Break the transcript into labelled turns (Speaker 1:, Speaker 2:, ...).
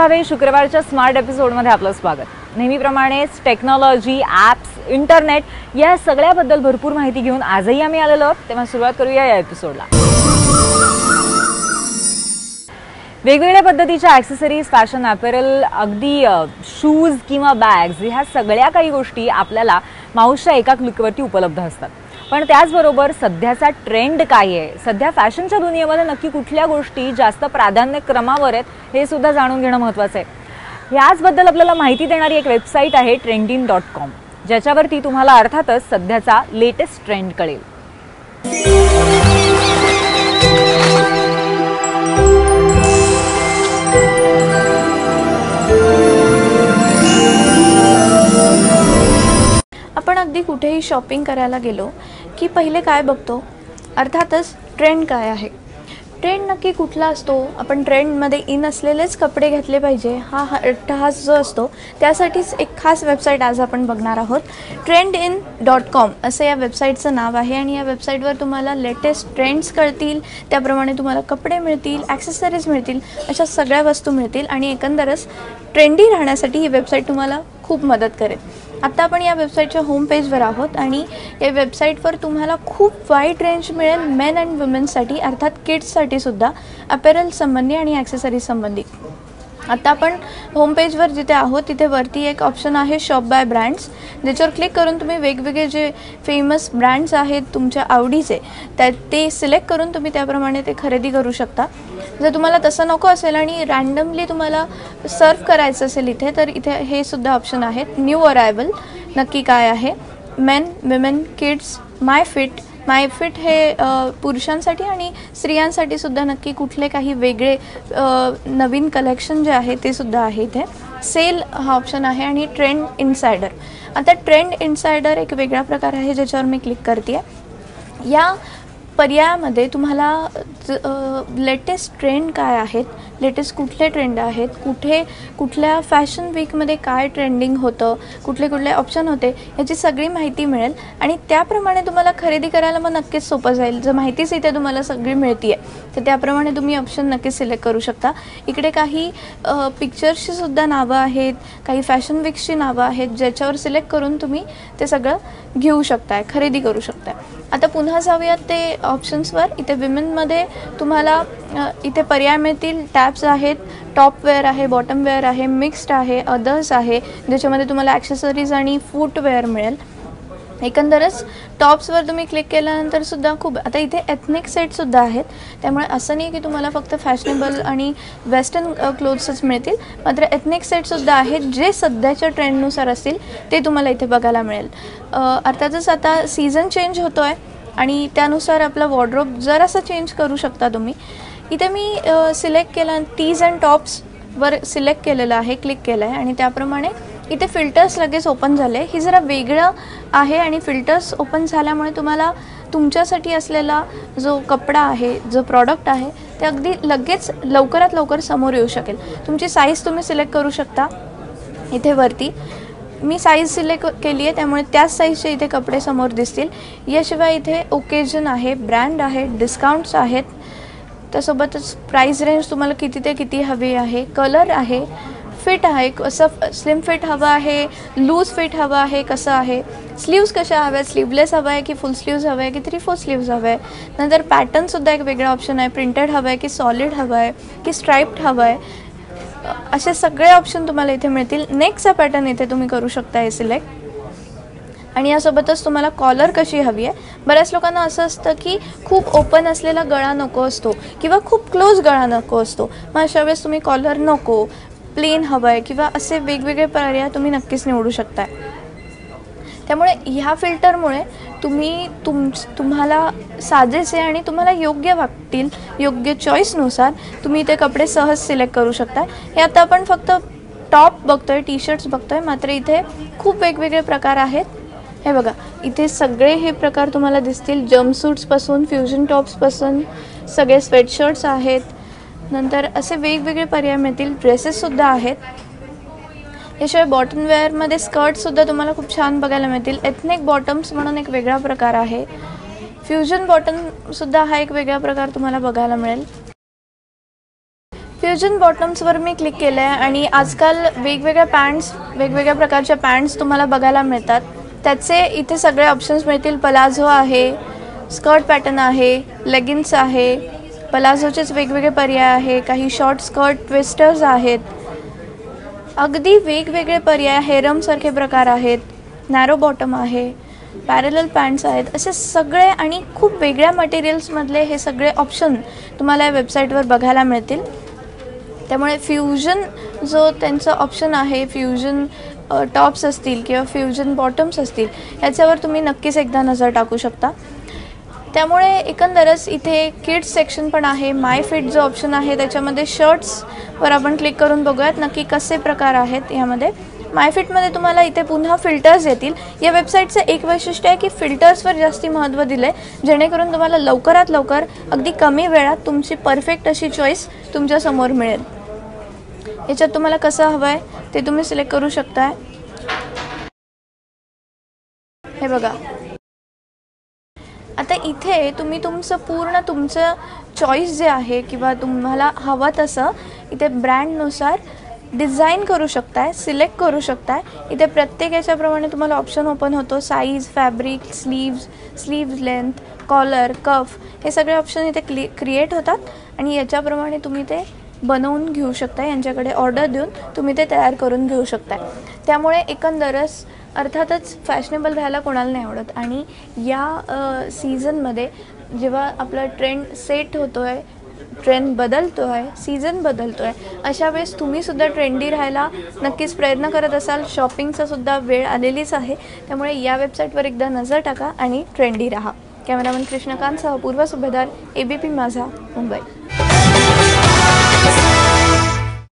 Speaker 1: भावे शुक्रवारच्या स्मार्ट एपिसोडमध्ये आपलं स्वागत। नेहमीप्रमाणेच टेक्नॉलॉजी, ॲप्स, इंटरनेट या सगळ्याबद्दल भरपूर माहिती घेऊन आजही आम्ही आलेलो आहोत। तेव्हा सुरुवात करूया या एपिसोडला। वेगवेगळ्या पद्धतीच्या ॲक्सेसरीज, फॅशन अपॅरल, अगदी शूज किंवा बॅग्स ह्या सगळ्या काही गोष्टी आपल्याला माऊसच्या एका क्लिकवरती उपलब्ध असतात। पण त्याचबरोबर सध्याचा ट्रेंड काय आहे, सध्या फॅशनच्या दुनियेमध्ये नक्की कुठल्या गोष्टी जास्त प्राधान्यक्रमावर आहेत हे सुद्धा जाणून घेणं महत्त्वाचं आहे। याचबद्दल आपल्याला माहिती देणारी एक वेबसाईट आहे trendin.com, ज्याच्यावरती तुम्हाला अर्थातच सध्याचा लेटेस्ट ट्रेंड कळेल।
Speaker 2: आपण अगदी कुठेही शॉपिंग करायला गेलो की पहिले काय बघतो, अर्थातच ट्रेंड काय आहे। ट्रेंड नक्की कुठला असतो, आपण ट्रेंडमध्ये इन असलेलेच कपडे घेतले पाहिजे हा अट्टहास जो असतो, त्यासाठीच एक खास वेबसाईट आज आपण बघणार आहोत। trendin.com असं या वेबसाईटचं नाव आहे आणि या वेबसाईटवर तुम्हाला लेटेस्ट ट्रेंड्स कळतील, त्याप्रमाणे तुम्हाला कपडे मिळतील, ॲक्सेसरीज मिळतील, अशा सगळ्या वस्तू मिळतील आणि एकंदरच ट्रेंडी राहण्यासाठी ही वेबसाईट तुम्हाला खूप मदत करेल। आता आपण या वेबसाईटच्या होम पेजवर आहोत आणि या वेबसाईटवर तुम्हाला खूप वाईड रेंज मिळेल मेन अँड वुमेन्ससाठी, अर्थात किड्ससाठी सुद्धा अपॅरल संबंधी आणि ॲक्सेसरीज संबंधी। आता आपण होम पेजवर जिथे आहोत तिथे वरती एक ऑप्शन आहे शॉप बाय ब्रँड्स, ज्याच्यावर क्लिक करून तुम्ही वेगवेगळे जे फेमस ब्रँड्स आहेत तुमच्या आवडीचे ते सिलेक्ट करून तुम्ही त्याप्रमाणे ते खरेदी करू शकता। जर तुम्हाला तसं नको असेल आणि रँडमली तुम्हाला सर्व करायचं असेल इथे, तर इथे हे सुद्धा ऑप्शन आहेत। न्यू अरायवल नक्की काय आहे, मेन, विमेन, किड्स, माय फिट हे पुरुषांसाठी आणि स्त्रियांसाठी सुद्धा नक्की कुठले काही वेगळे नवीन कलेक्शन जे आहे ते सुद्धा आहे इथे। सेल हा ऑप्शन आहे आणि ट्रेंड इनसायडर। आता ट्रेंड इनसायडर एक वेगळा प्रकार आहे ज्याच्यावर मी क्लिक करते आहे। या पर्यायामध्ये तुम्हाला लेटेस्ट ट्रेंड काय आहेत, लेटेस्ट कुठले ट्रेंड आहेत, कुठल्या फॅशन वीकमध्ये काय ट्रेंडिंग होतं, कुठले ऑप्शन होते याची सगळी माहिती मिळेल आणि त्याप्रमाणे तुम्हाला खरेदी करायला मग नक्कीच सोपं जाईल। जर माहितीच इथे तुम्हाला सगळी मिळते आहे तर त्याप्रमाणे तुम्ही ऑप्शन नक्कीच सिलेक्ट करू शकता। इकडे काही पिक्चर्सची सुद्धा नावं आहेत, काही फॅशन वीक्सची नावं आहेत, ज्याच्यावर सिलेक्ट करून तुम्ही ते सगळं घेऊ शकताय, खरेदी करू शकताय। आता पुन्हा जाऊयात ते ऑप्शन्सवर। इथे विमेनमध्ये तुम्हाला इथे पर्याय मिळतील, टॅब्स आहेत, टॉप वेअर आहे, बॉटम वेअर आहे, मिक्स्ड आहे, अदर्स आहे, ज्याच्यामध्ये तुम्हाला ॲक्सेसरीज आणि फूटवेअर मिळेल। एकंदरच टॉप्सवर तुम्ही क्लिक केल्यानंतर सुद्धा खूप आता इथे एथनिक सेटसुद्धा आहेत, त्यामुळे असं नाही की तुम्हाला फक्त फॅशनेबल आणि वेस्टर्न क्लोथ्सच मिळतील, मात्र एथनिक सेटसुद्धा आहेत जे सध्याच्या ट्रेंडनुसार असतील ते तुम्हाला इथे बघायला मिळेल। अर्थातच आता सीझन चेंज होतो आहे आणि त्यानुसार आपला वॉर्डरोब जरासा चेंज करू शकता तुम्ही। इथे मी सिलेक्ट केला, टीज अँड टॉप्सवर सिलेक्ट केलेलं आहे, क्लिक केलं आहे आणि त्याप्रमाणे इथे फिल्टर्स लगेच ओपन झाले। ही जरा वेगळं आहे आणि फिल्टर्स ओपन झाल्यामुळे तुम्हाला तुमच्यासाठी असलेला जो कपडा आहे, जो प्रॉडक्ट आहे ते अगदी लगेच लवकरात लवकर समोर येऊ शकेल। तुमची साईज तुम्ही सिलेक्ट करू शकता इथे वरती। मी साईज सिलेक्ट केली आहे त्यामुळे त्याच साईजचे इथे कपडे समोर दिसतील। याशिवाय इथे ओकेजन आहे, ब्रँड आहे, डिस्काउंट्स आहेत, त्यासोबतच प्राइस रेंज तुम्हाला किती ते किती हवी आहे, कलर आहे, फिट आहे, कसं स्लिम फिट हवं आहे, लूज फिट हवं आहे, कसं आहे, स्लीव्स कशा हव्या, स्लीवलेस हवं आहे की फुल स्लीव्ज हवं आहे की 3/4 स्लीव्ज हवं आहे, नंतर पॅटर्नसुद्धा एक वेगळा ऑप्शन आहे, प्रिंटेड हवं आहे की सॉलिड हवं आहे की स्ट्राइप्ड हवं आहे, असे सगळे ऑप्शन तुम्हाला इथे मिळतील। नेकचा पॅटर्न इथे तुम्ही करू शकता हे सिलेक्ट आणि यासोबतच तुम्हाला कॉलर कशी हवी आहे। बऱ्याच लोकांना असं असतं की खूप ओपन असलेला गळा नको असतो किंवा खूप क्लोज गळा नको असतो, मग अशा वेळेस तुम्ही कॉलर नको, प्लेन हवं आहे किंवा असे वेगवेगळे पर्याय तुम्ही नक्कीच निवडू शकता। त्यामुळे ह्या फिल्टरमुळे तुम्हाला साजेसे आणि तुम्हाला योग्य वाटतील, योग्य चॉईसनुसार तुम्ही ते कपडे सहज सिलेक्ट करू शकता। हे आता आपण फक्त टॉप बघतोय, टी शर्ट्स बघतोय, मात्र इथे खूप वेगवेगळे प्रकार आहेत। हे बघा, इथे सगळे हे प्रकार तुम्हाला दिसतील, जम्पसूट्सपासून फ्युजन टॉप्सपासून सगळे स्वेटशर्ट्स आहेत, नंतर असे वेगवेगळे पर्याय मिळतील, ड्रेसेससुद्धा आहेत। याशिवाय बॉटम वेअरमध्ये स्कर्टसुद्धा तुम्हाला खूप छान बघायला मिळतील। एथनिक बॉटम्स म्हणून एक वेगळा प्रकार आहे, फ्युजन बॉटमसुद्धा हा एक वेगळा प्रकार तुम्हाला बघायला मिळेल। फ्युजन बॉटम्सवर मी क्लिक केलं आहे आणि आजकाल वेगवेगळ्या पॅन्ट्स, वेगवेगळ्या प्रकारच्या पॅन्ट्स तुम्हाला बघायला मिळतात. त्याचे इथे सगळे ऑप्शन्स मिळतील. पलाझो आहे, स्कर्ट पॅटर्न आहे, लेगिन्स आहे, पलाझोचेच वेगवेगळे पर्याय आहे, काही शॉर्ट स्कर्ट ट्विस्टर्स आहेत, अगदी वेगवेगळे पर्याय, हेरमसारखे प्रकार आहेत, नॅरो बॉटम आहे, पॅरलल पॅन्ट्स आहेत, असे सगळे आणि खूप वेगळ्या मटेरियल्समधले हे सगळे ऑप्शन तुम्हाला या वेबसाईटवर बघायला मिळतील. त्यामुळे फ्युजन जो त्यांचा ऑप्शन आहे, फ्युजन टॉप्स असतील किंवा फ्युजन बॉटम्स असतील, याच्यावर तुम्ही नक्कीच एकदा नजर टाकू शकता. त्यामुळे एकंदरच इथे किड्स सेक्शन पण आहे. माय फिट जो ऑप्शन आहे त्याच्यामध्ये शर्ट्सवर आपण क्लिक करून बघूयात नक्की कसे प्रकार आहेत यामध्ये. माय फिटमध्ये तुम्हाला इथे पुन्हा फिल्टर्स येतील. या वेबसाईटचं एक वैशिष्ट्य आहे की फिल्टर्सवर जास्ती महत्त्व दिलं आहे, जेणेकरून तुम्हाला लवकरात लवकर अगदी कमी वेळात तुमची परफेक्ट अशी चॉईस तुमच्यासमोर मिळेल. याच्यात तुम्हाला कसं हवं आहे ते तुम्ही सिलेक्ट करू शकता. हे बघा, आता इथे तुम्ही तुमचं चॉईस जे आहे किंवा तुम्हाला हवं तसं इथे ब्रँडनुसार डिझाईन करू शकताय, सिलेक्ट करू शकताय. इथे प्रत्येक याच्याप्रमाणे तुम्हाला ऑप्शन ओपन होतो. Size, fabric, sleeves length, collar, cuff हे सगळे ऑप्शन इथे क्रिएट होतात आणि याच्याप्रमाणे तुम्ही ते बनवून घेऊ शकता. यांच्याकडे ऑर्डर देऊन तुम्ही ते तयार करून घेऊ शकता. त्यामुळे एकंदरच अर्थातच फॅशनेबल राहायला कोणाला नाही आवडत आणि या सीझनमध्ये जेव्हा आपला ट्रेंड सेट होतो आहे, ट्रेंड बदलतो आहे, सीझन बदलतो आहे, अशा वेळेस तुम्हीसुद्धा ट्रेंडी राहायला नक्कीच प्रयत्न करत असाल. शॉपिंगचासुद्धा वेळ आलेलीच आहे. त्यामुळे या वेबसाईटवर एकदा नजर टाका आणि ट्रेंडी राहा. कॅमेरामन कृष्णकांतसह पूर्व सुभेदार, ABP माझा, मुंबई.